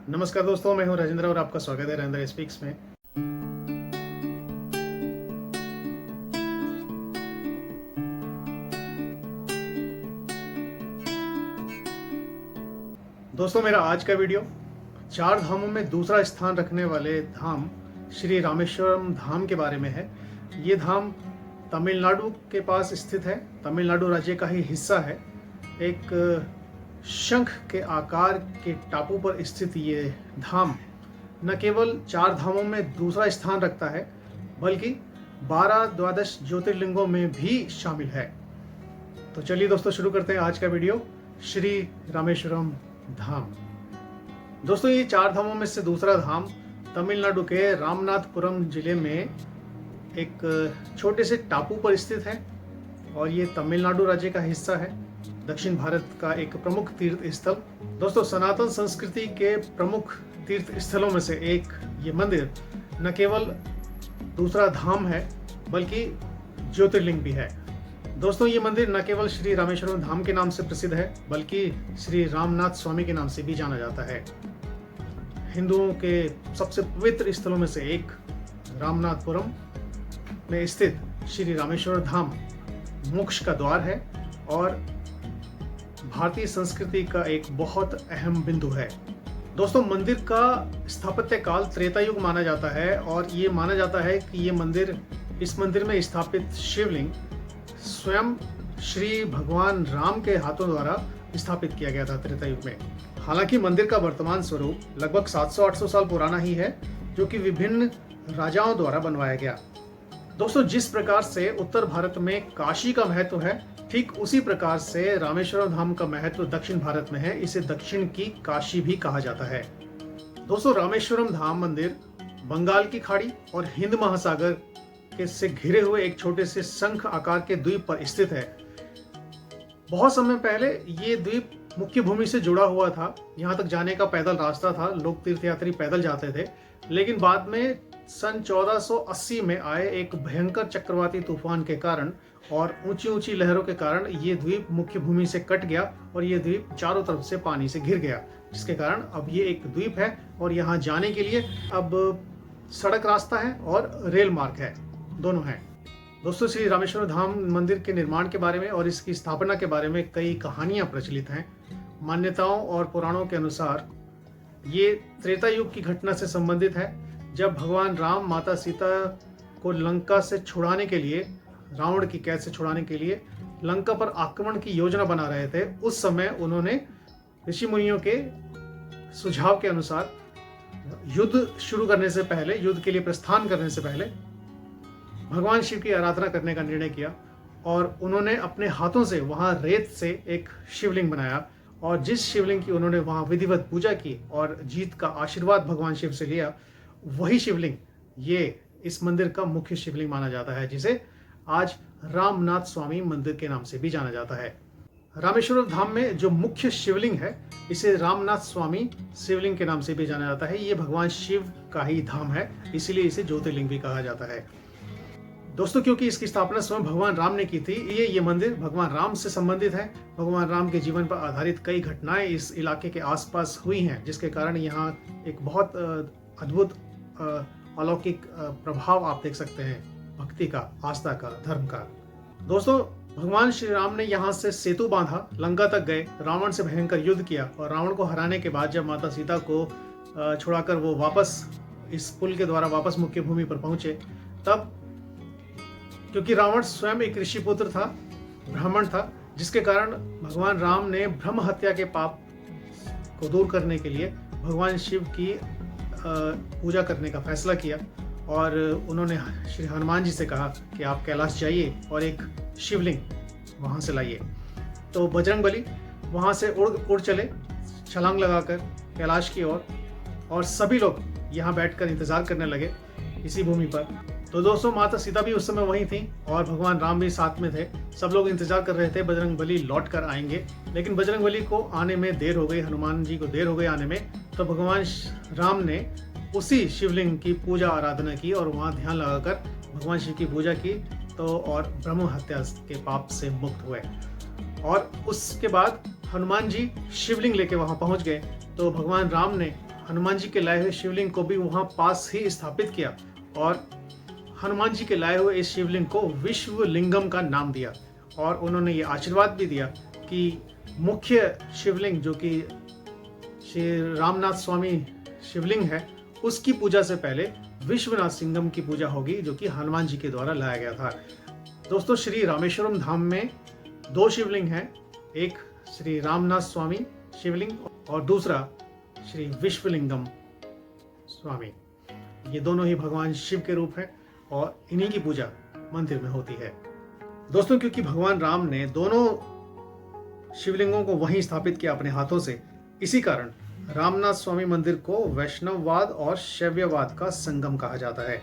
नमस्कार दोस्तों, मैं हूं राजेंद्र और आपका स्वागत है राजेंद्र स्पीक्स में। दोस्तों, मेरा आज का वीडियो चार धामों में दूसरा स्थान रखने वाले धाम श्री रामेश्वरम धाम के बारे में है। ये धाम तमिलनाडु के पास स्थित है, तमिलनाडु राज्य का ही हिस्सा है। एक शंख के आकार के टापू पर स्थित ये धाम न केवल चार धामों में दूसरा स्थान रखता है, बल्कि 12-द्वादश ज्योतिर्लिंगों में भी शामिल है। तो चलिए दोस्तों, शुरू करते हैं आज का वीडियो श्री रामेश्वरम धाम। दोस्तों, ये चार धामों में से दूसरा धाम तमिलनाडु के रामनाथपुरम जिले में एक छोटे से टापू पर स्थित है और ये तमिलनाडु राज्य का हिस्सा है, दक्षिण भारत का एक प्रमुख तीर्थ स्थल। दोस्तों, सनातन संस्कृति के प्रमुख तीर्थ स्थलों में से एक ये मंदिर न केवल दूसरा धाम है, बल्कि ज्योतिर्लिंग भी है। दोस्तों, ये मंदिर न केवल श्री रामेश्वरम धाम के नाम से प्रसिद्ध है, बल्कि श्री रामनाथ स्वामी के नाम से भी जाना जाता है। हिंदुओं के सबसे पवित्र स्थलों में से एक रामनाथपुरम में स्थित श्री रामेश्वर धाम मोक्ष का द्वार है और भारतीय संस्कृति का एक बहुत अहम बिंदु है। दोस्तों, मंदिर का स्थापत्य काल त्रेता युग माना जाता है और ये माना जाता है कि इस मंदिर में स्थापित शिवलिंग स्वयं श्री भगवान राम के हाथों द्वारा स्थापित किया गया था त्रेता युग में। हालांकि मंदिर का वर्तमान स्वरूप लगभग 700-800 साल पुराना ही है, जो कि विभिन्न राजाओं द्वारा बनवाया गया। दोस्तों, जिस प्रकार से उत्तर भारत में काशी का महत्व है, ठीक उसी प्रकार से रामेश्वरम धाम का महत्व दक्षिण भारत में है। इसे दक्षिण की काशी भी कहा जाता है। दोस्तों, रामेश्वरम धाम मंदिर बंगाल की खाड़ी और हिंद महासागर के से घिरे हुए एक छोटे से शंख आकार के द्वीप पर स्थित है। बहुत समय पहले ये द्वीप मुख्य भूमि से जुड़ा हुआ था। यहाँ तक जाने का पैदल रास्ता था, लोग तीर्थयात्री पैदल जाते थे। लेकिन बाद में सन 1480 में आए एक भयंकर चक्रवाती तूफान के कारण और ऊंची ऊंची लहरों के कारण ये द्वीप मुख्य भूमि से कट गया और ये द्वीप चारों तरफ से पानी से घिर गया, जिसके कारण अब ये एक द्वीप है और यहाँ जाने के लिए अब सड़क रास्ता है और रेल मार्ग है, दोनों हैं। दोस्तों, श्री रामेश्वर धाम मंदिर के निर्माण के बारे में और इसकी स्थापना के बारे में कई कहानियां प्रचलित हैं। मान्यताओं और पुराणों के अनुसार ये त्रेता युग की घटना से संबंधित है, जब भगवान राम माता सीता को लंका से छुड़ाने के लिए, रावण की कैद से छुड़ाने के लिए लंका पर आक्रमण की योजना बना रहे थे। उस समय उन्होंने ऋषि मुनियों के सुझाव के अनुसार युद्ध शुरू करने से पहले, युद्ध के लिए प्रस्थान करने से पहले भगवान शिव की आराधना करने का निर्णय किया और उन्होंने अपने हाथों से वहां रेत से एक शिवलिंग बनाया और जिस शिवलिंग की उन्होंने वहां विधिवत पूजा की और जीत का आशीर्वाद भगवान शिव से लिया, वही शिवलिंग ये इस मंदिर का मुख्य शिवलिंग माना जाता है, जिसे आज रामनाथ स्वामी मंदिर के नाम से भी जाना जाता है। रामेश्वरम धाम में जो मुख्य शिवलिंग है, इसे रामनाथ स्वामी शिवलिंग के नाम से भी जाना जाता है। ये भगवान शिव का ही धाम है, इसीलिए इसे ज्योतिर्लिंग भी कहा जाता है। दोस्तों, क्योंकि इसकी स्थापना स्वयं भगवान राम ने की थी, ये मंदिर भगवान राम से संबंधित है। भगवान राम के जीवन पर आधारित कई घटनाएं इस इलाके के आसपास हुई हैं, जिसके कारण यहाँ एक बहुत अद्भुत अलौकिक प्रभाव आप देख सकते हैं, भक्ति का, आस्था का, धर्म का। दोस्तों, भगवान श्री राम ने यहाँ से सेतु बांधा, लंका तक गए, रावण से भयंकर युद्ध किया और रावण को हराने के बाद जब माता सीता को छुड़ाकर वो वापस इस पुल के द्वारा वापस मुख्य भूमि पर पहुंचे, तब क्योंकि रावण स्वयं एक ऋषि पुत्र था, ब्राह्मण था, जिसके कारण भगवान राम ने ब्रह्म हत्या के पाप को दूर करने के लिए भगवान शिव की पूजा करने का फैसला किया और उन्होंने श्री हनुमान जी से कहा कि आप कैलाश जाइए और एक शिवलिंग वहाँ से लाइए। तो बजरंगबली वहाँ से उड़ चले छलांग लगाकर कैलाश की ओर और सभी लोग यहाँ बैठकर इंतजार करने लगे इसी भूमि पर। तो दोस्तों, माता सीता भी उस समय वहीं थी और भगवान राम भी साथ में थे। सब लोग इंतजार कर रहे थे बजरंगबली लौट कर आएंगे, लेकिन बजरंगबली को आने में देर हो गई, हनुमान जी को देर हो गई आने में। तो भगवान राम ने उसी शिवलिंग की पूजा आराधना की और वहाँ ध्यान लगाकर भगवान शिव की पूजा की, तो और ब्रह्म हत्या के पाप से मुक्त हुए। और उसके बाद हनुमान जी शिवलिंग लेके वहां पहुंच गए। तो भगवान राम ने हनुमान जी के लाए हुए शिवलिंग को भी वहां पास ही स्थापित किया और हनुमान जी के लाए हुए इस शिवलिंग को विश्व लिंगम का नाम दिया। और उन्होंने ये आशीर्वाद भी दिया कि मुख्य शिवलिंग जो कि श्री रामनाथ स्वामी शिवलिंग है, उसकी पूजा से पहले विश्वनाथ सिंगम की पूजा होगी, जो कि हनुमान जी के द्वारा लाया गया था। दोस्तों, श्री रामेश्वरम धाम में 2 शिवलिंग हैं, एक श्री रामनाथ स्वामी शिवलिंग और दूसरा श्री विश्वलिंगम स्वामी। ये दोनों ही भगवान शिव के रूप हैं और इन्हीं की पूजा मंदिर में होती है। दोस्तों, क्योंकि भगवान राम ने दोनों शिवलिंगों को वहीं स्थापित किया अपने हाथों से, इसी कारण रामनाथ स्वामी मंदिर को वैष्णववाद और शैव्यवाद का संगम कहा जाता है।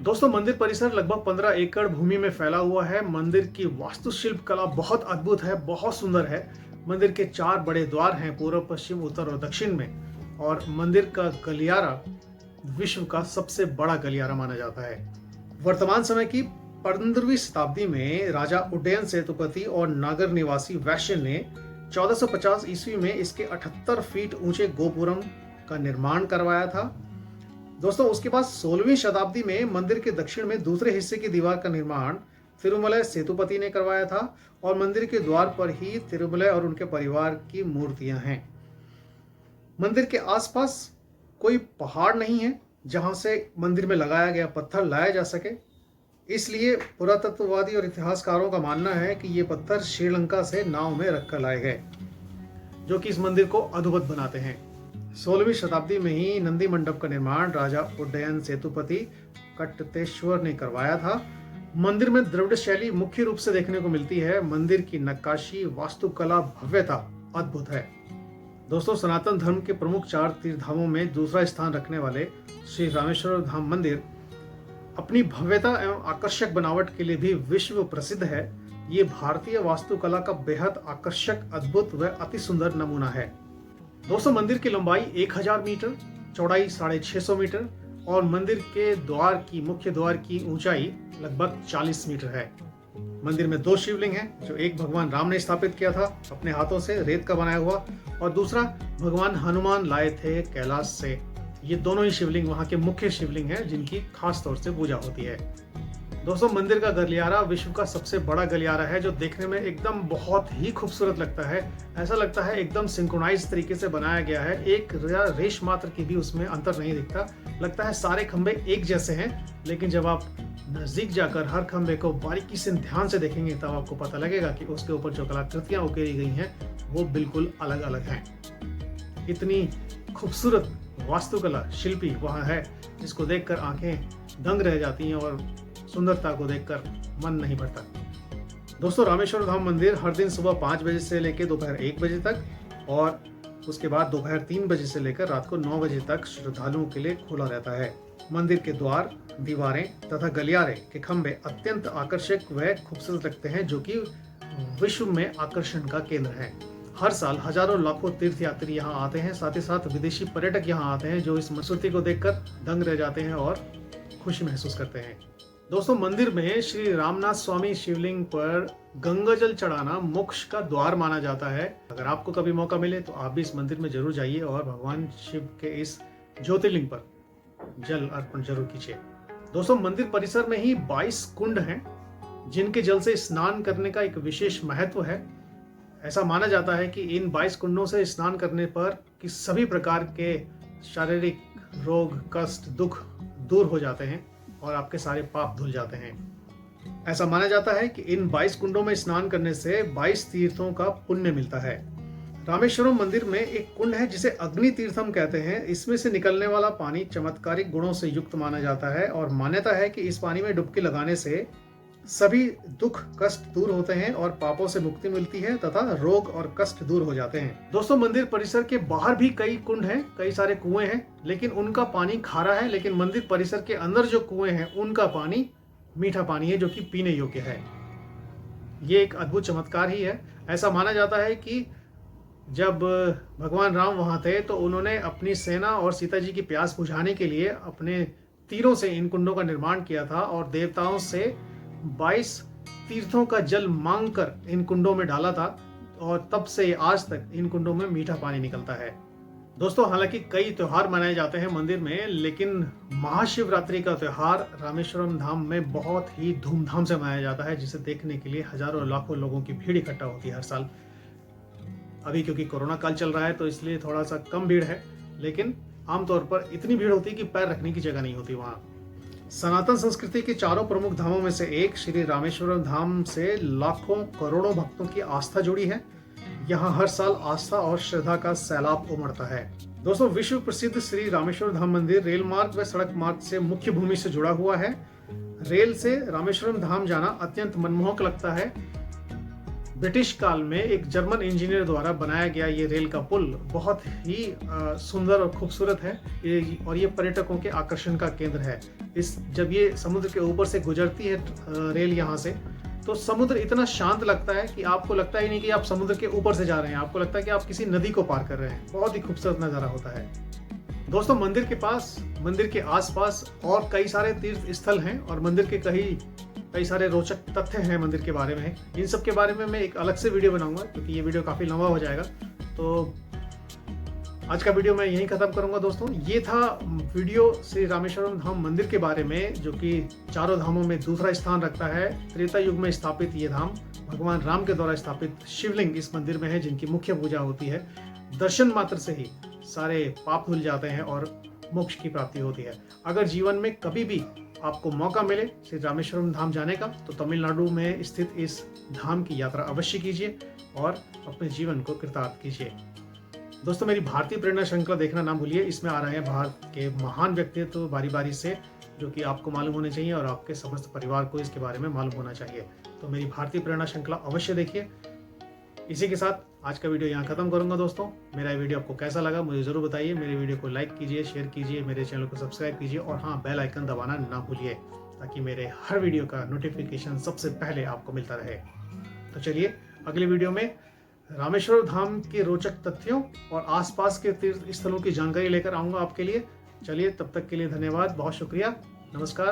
दोस्तों, मंदिर परिसर लगभग 15 एकड़ भूमि में फैला हुआ है। मंदिर की वास्तुशिल्प कला बहुत अद्भुत है, बहुत सुंदर है। मंदिर के 4 बड़े द्वार हैं, पूर्व, पश्चिम, उत्तर और दक्षिण में। और मंदिर का गलियारा विश्व का सबसे बड़ा गलियारा माना जाता है। वर्तमान समय की 15वीं शताब्दी में राजा उड्डयन सेतुपति और नागर निवासी वैश्य ने 1450 ईस्वी में इसके 78 फीट ऊंचे गोपुरम का निर्माण करवाया था। दोस्तों, उसके बाद 16वीं शताब्दी में मंदिर के दक्षिण में दूसरे हिस्से की दीवार का निर्माण तिरुमलय सेतुपति ने करवाया था और मंदिर के द्वार पर ही तिरुमलय और उनके परिवार की मूर्तियां हैं। मंदिर के आसपास कोई पहाड़ नहीं है जहां से मंदिर में लगाया गया पत्थर लाया जा सके, इसलिए पुरातत्ववादी और इतिहासकारों का मानना है कि ये पत्थर श्रीलंका से नाव में रखकर लाए गए, जो कि इस मंदिर को अद्भुत बनाते हैं। 16वीं शताब्दी में ही नंदी मंडप का निर्माण राजा उड्डयन सेतुपति कट्टेश्वर ने करवाया था। मंदिर में द्रविड़ शैली मुख्य रूप से देखने को मिलती है। मंदिर की नक्काशी, वास्तुकला, भव्यता अद्भुत है। दोस्तों, सनातन धर्म के प्रमुख 4 तीर्थ धामों में दूसरा स्थान रखने वाले श्री रामेश्वर धाम मंदिर अपनी भव्यता एवं आकर्षक बनावट के लिए भी विश्व प्रसिद्ध है। ये भारतीय वास्तुकला का बेहद आकर्षक, अद्भुत व अति सुंदर नमूना है। दोस्तों, मंदिर की लंबाई 1000 मीटर, चौड़ाई 650 मीटर और मंदिर के मुख्य द्वार की ऊंचाई लगभग 40 मीटर है। मंदिर में 2 शिवलिंग हैं, जो एक भगवान राम ने स्थापित किया था अपने हाथों से, रेत का बनाया हुआ, और दूसरा भगवान हनुमान लाए थे कैलाश से। ये दोनों ही शिवलिंग वहाँ के मुख्य शिवलिंग हैं, जिनकी खास तौर से पूजा होती है। दोस्तों, मंदिर का गलियारा विश्व का सबसे बड़ा गलियारा है, जो देखने में एकदम बहुत ही खूबसूरत लगता है। ऐसा लगता है एकदम सिंक्रोनाइज तरीके से बनाया गया है, एक रेश मात्र की भी उसमें अंतर नहीं दिखता। लगता है सारे खंभे एक जैसे हैं, लेकिन जब आप नजदीक जाकर हर खंभे को बारीकी से ध्यान से देखेंगे तब आपको पता लगेगा कि उसके ऊपर जो कलाकृतियां उकेरी गई हैं वो बिल्कुल अलग अलग हैं। इतनी खूबसूरत वास्तुकला शिल्पी वहाँ है, जिसको देखकर आंखें दंग रह जाती हैं और सुंदरता को देखकर मन नहीं भरता। दोस्तों, रामेश्वर धाम मंदिर हर दिन सुबह 5 बजे से लेकर दोपहर 1 बजे तक और उसके बाद दोपहर 3 बजे से लेकर रात को 9 बजे तक श्रद्धालुओं के लिए खुला रहता है। मंदिर के द्वार, दीवारें तथा गलियारे के खंभे अत्यंत आकर्षक व खूबसूरत लगते हैं, जो कि विश्व में आकर्षण का केंद्र है। हर साल हजारों लाखों तीर्थयात्री यहाँ आते हैं, साथ ही साथ विदेशी पर्यटक यहाँ आते हैं, जो इस मसूती को देखकर दंग रह जाते हैं और खुशी महसूस करते हैं। दोस्तों, मंदिर में श्री रामनाथ स्वामी शिवलिंग पर गंगा जल चढ़ाना मोक्ष का द्वार माना जाता है। अगर आपको कभी मौका मिले तो आप भी इस मंदिर में जरूर जाइए और भगवान शिव के इस ज्योतिर्लिंग पर जल अर्पण जरूर कीजिए। दोस्तों, मंदिर परिसर में ही 22 कुंड हैं, जिनके जल से स्नान करने का एक विशेष महत्व है। ऐसा माना जाता है कि इन 22 कुंडों से स्नान करने पर कि सभी प्रकार के शारीरिक रोग, कष्ट, दुख दूर हो जाते हैं और आपके सारे पाप धुल जाते हैं। ऐसा माना जाता है कि इन 22 कुंडों में स्नान करने से 22 तीर्थों का पुण्य मिलता है। रामेश्वरम मंदिर में एक कुंड है जिसे अग्नि तीर्थम कहते हैं। इसमें से निकलने वाला पानी चमत्कारिक गुणों से युक्त माना जाता है और मान्यता है कि इस पानी में डुबकी लगाने से सभी दुख कष्ट दूर होते हैं और पापों से मुक्ति मिलती है तथा रोग और कष्ट दूर हो जाते हैं। दोस्तों, मंदिर परिसर के बाहर भी कई कुंड हैं, कई सारे कुएं हैं, लेकिन उनका पानी खारा है। लेकिन मंदिर परिसर के अंदर जो कुएं हैं उनका पानी मीठा पानी है, जो कि पीने योग्य है। ये एक अद्भुत चमत्कार ही है। ऐसा माना जाता है कि जब भगवान राम वहां थे तो उन्होंने अपनी सेना और सीता जी की प्यास बुझाने के लिए अपने तीरों से इन कुंडों का निर्माण किया था और देवताओं से 22 तीर्थों का जल मांगकर इन कुंडों में डाला था और तब से आज तक इन कुंडों में मीठा पानी निकलता है। दोस्तों, हालांकि कई त्योहार मनाए जाते हैं मंदिर में, लेकिन महाशिवरात्रि का त्योहार रामेश्वरम धाम में बहुत ही धूमधाम से मनाया जाता है, जिसे देखने के लिए हजारों लाखों लोगों की भीड़ इकट्ठा होती है हर साल। अभी क्योंकि कोरोना काल चल रहा है तो इसलिए थोड़ा सा कम भीड़ है, लेकिन आमतौर पर इतनी भीड़ होती है कि पैर रखने की जगह नहीं होती वहाँ। सनातन संस्कृति के चारों प्रमुख धामों में से एक श्री रामेश्वरम धाम से लाखों करोड़ों भक्तों की आस्था जुड़ी है। यहाँ हर साल आस्था और श्रद्धा का सैलाब उमड़ता है। दोस्तों, विश्व प्रसिद्ध श्री रामेश्वर धाम मंदिर रेल मार्ग व सड़क मार्ग से मुख्य भूमि से जुड़ा हुआ है। रेल से रामेश्वरम धाम जाना अत्यंत मनमोहक लगता है। ब्रिटिश काल में एक जर्मन इंजीनियर द्वारा बनाया गया ये रेल का पुल बहुत ही सुंदर और खूबसूरत है और ये पर्यटकों के आकर्षण का केंद्र है। जब ये समुद्र के ऊपर से गुजरती है रेल यहाँ से, तो समुद्र इतना शांत लगता है कि आपको लगता ही नहीं कि आप समुद्र के ऊपर से जा रहे हैं, आपको लगता है कि आप किसी नदी को पार कर रहे हैं। बहुत ही खूबसूरत नज़ारा होता है। दोस्तों, मंदिर के पास, मंदिर के आसपास और कई सारे तीर्थ स्थल हैं और मंदिर के कई सारे रोचक तथ्य हैं मंदिर के बारे में। इन सब के बारे में मैं एक अलग से वीडियो बनाऊंगा, क्योंकि ये वीडियो काफ़ी लंबा हो जाएगा। तो आज का वीडियो मैं यहीं खत्म करूंगा। दोस्तों, ये था वीडियो श्री रामेश्वरम धाम मंदिर के बारे में, जो कि चारों धामों में दूसरा स्थान रखता है। त्रेता युग में स्थापित ये धाम भगवान राम के द्वारा स्थापित शिवलिंग इस मंदिर में है, जिनकी मुख्य पूजा होती है। दर्शन मात्र से ही सारे पाप धुल जाते हैं और मोक्ष की प्राप्ति होती है। अगर जीवन में कभी भी आपको मौका मिले श्री रामेश्वरम धाम जाने का, तो तमिलनाडु में स्थित इस धाम की यात्रा अवश्य कीजिए और अपने जीवन को कृतार्थ कीजिए। दोस्तों, मेरी भारतीय प्रेरणा श्रृंखला देखना ना भूलिए। इसमें आ रहे हैं भारत के महान व्यक्तित्व बारी बारी से, जो कि आपको मालूम होने चाहिए और आपके समस्त परिवार को इसके बारे में मालूम होना चाहिए। तो मेरी भारतीय प्रेरणा श्रृंखला अवश्य देखिए। इसी के साथ आज का वीडियो यहाँ खत्म करूंगा। दोस्तों, मेरा ये वीडियो आपको कैसा लगा मुझे ज़रूर बताइए। मेरे वीडियो को लाइक कीजिए, शेयर कीजिए, मेरे चैनल को सब्सक्राइब कीजिए और हाँ, बेल आइकन दबाना ना भूलिए, ताकि मेरे हर वीडियो का नोटिफिकेशन सबसे पहले आपको मिलता रहे। तो चलिए, अगले वीडियो में रामेश्वर धाम के रोचक तथ्यों और आसपास के तीर्थ स्थलों की जानकारी लेकर आऊँगा आपके लिए। चलिए, तब तक के लिए धन्यवाद, बहुत शुक्रिया, नमस्कार।